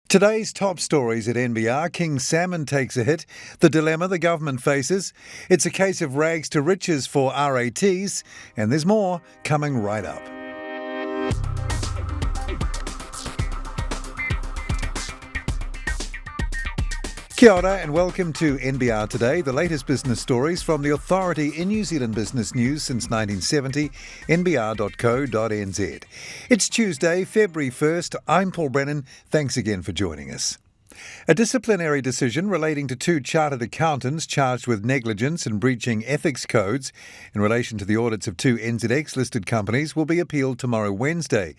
Today's top stories at NBR. King Salmon takes a hit. The dilemma the government faces. It's a case of rags to riches for RATs. And there's more coming right up. Kia ora and welcome to NBR Today, the latest business stories from the authority in New Zealand business news since 1970, nbr.co.nz. It's Tuesday, February 1st. I'm Paul Brennan. Thanks again for joining us. A disciplinary decision relating to two chartered accountants charged with negligence and breaching ethics codes in relation to the audits of two NZX-listed companies will be appealed tomorrow, Wednesday.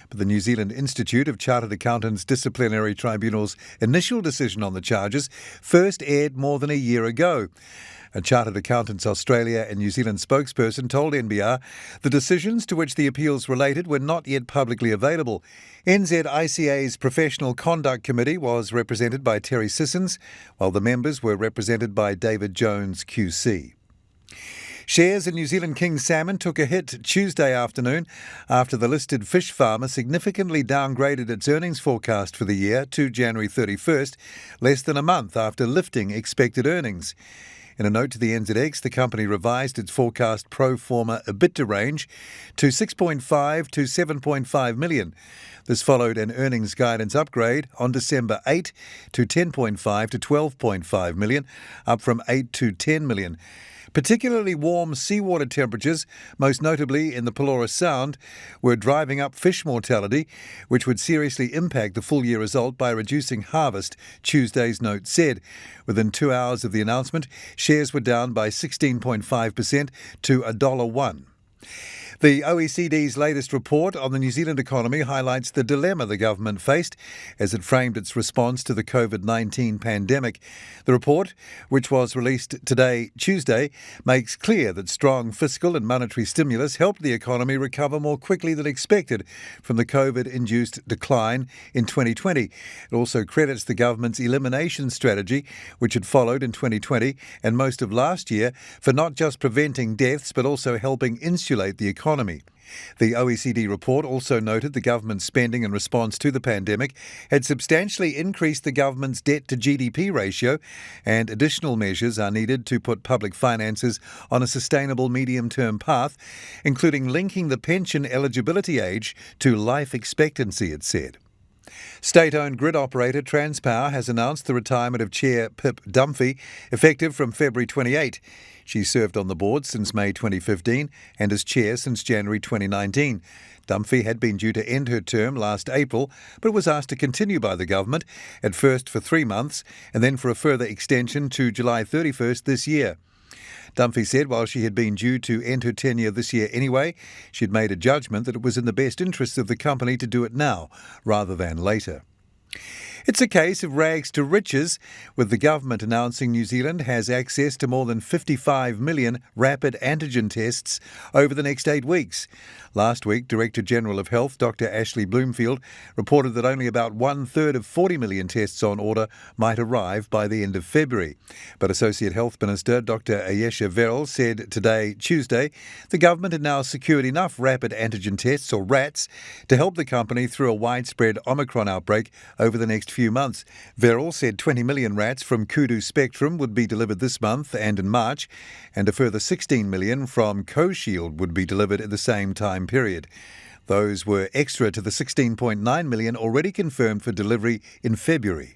But the New Zealand Institute of Chartered Accountants Disciplinary Tribunal's initial decision on the charges first aired more than a year ago. A Chartered Accountants Australia and New Zealand spokesperson told NBR the decisions to which the appeals related were not yet publicly available. NZICA's Professional Conduct Committee was represented by Terry Sissons, while the members were represented by David Jones QC. Shares in New Zealand King Salmon took a hit Tuesday afternoon after the listed fish farmer significantly downgraded its earnings forecast for the year to January 31st, less than a month after lifting expected earnings. In a note to the NZX, the company revised its forecast pro forma EBITDA range to 6.5 to 7.5 million. This followed an earnings guidance upgrade on December 8 to 10.5 to 12.5 million, up from 8 to 10 million. Particularly warm seawater temperatures, most notably in the Pelorus Sound, were driving up fish mortality, which would seriously impact the full-year result by reducing harvest, Tuesday's note said. Within 2 hours of the announcement, shares were down by 16.5% to $1.01. The OECD's latest report on the New Zealand economy highlights the dilemma the government faced as it framed its response to the COVID-19 pandemic. The report, which was released today, Tuesday, makes clear that strong fiscal and monetary stimulus helped the economy recover more quickly than expected from the COVID-induced decline in 2020. It also credits the government's elimination strategy, which had followed in 2020 and most of last year, for not just preventing deaths but also helping insulate the economy. The OECD report also noted the government's spending in response to the pandemic had substantially increased the government's debt to GDP ratio, and additional measures are needed to put public finances on a sustainable medium-term path, including linking the pension eligibility age to life expectancy, it said. State-owned grid operator Transpower has announced the retirement of Chair Pip Dunphy, effective from February 28. She served on the board since May 2015 and as chair since January 2019. Dunphy had been due to end her term last April, but was asked to continue by the government, at first for 3 months and then for a further extension to July 31st this year. Dunphy said while she had been due to end her tenure this year anyway, she had made a judgment that it was in the best interests of the company to do it now rather than later. It's a case of rags to riches, with the government announcing New Zealand has access to more than 55 million rapid antigen tests over the next 8 weeks. Last week, Director General of Health, Dr. Ashley Bloomfield, reported that only about 1/3 of 40 million tests on order might arrive by the end of February. But Associate Health Minister Dr. Ayesha Verrill said today, Tuesday, the government had now secured enough rapid antigen tests, or RATs, to help the company through a widespread Omicron outbreak over the next few months. Verrill said 20 million rats from Kudu Spectrum would be delivered this month and in March, and a further 16 million from Co-Shield would be delivered at the same time period. Those were extra to the 16.9 million already confirmed for delivery in February.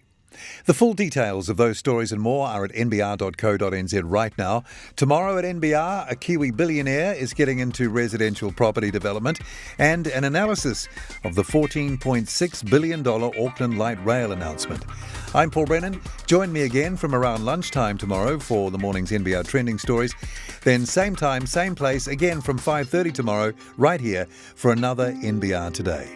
The full details of those stories and more are at nbr.co.nz right now. Tomorrow at NBR, a Kiwi billionaire is getting into residential property development, and an analysis of the $14.6 billion Auckland Light Rail announcement. I'm Paul Brennan. Join me again from around lunchtime tomorrow for the morning's NBR trending stories. Then same time, same place, again from 5:30 tomorrow, right here for another NBR Today.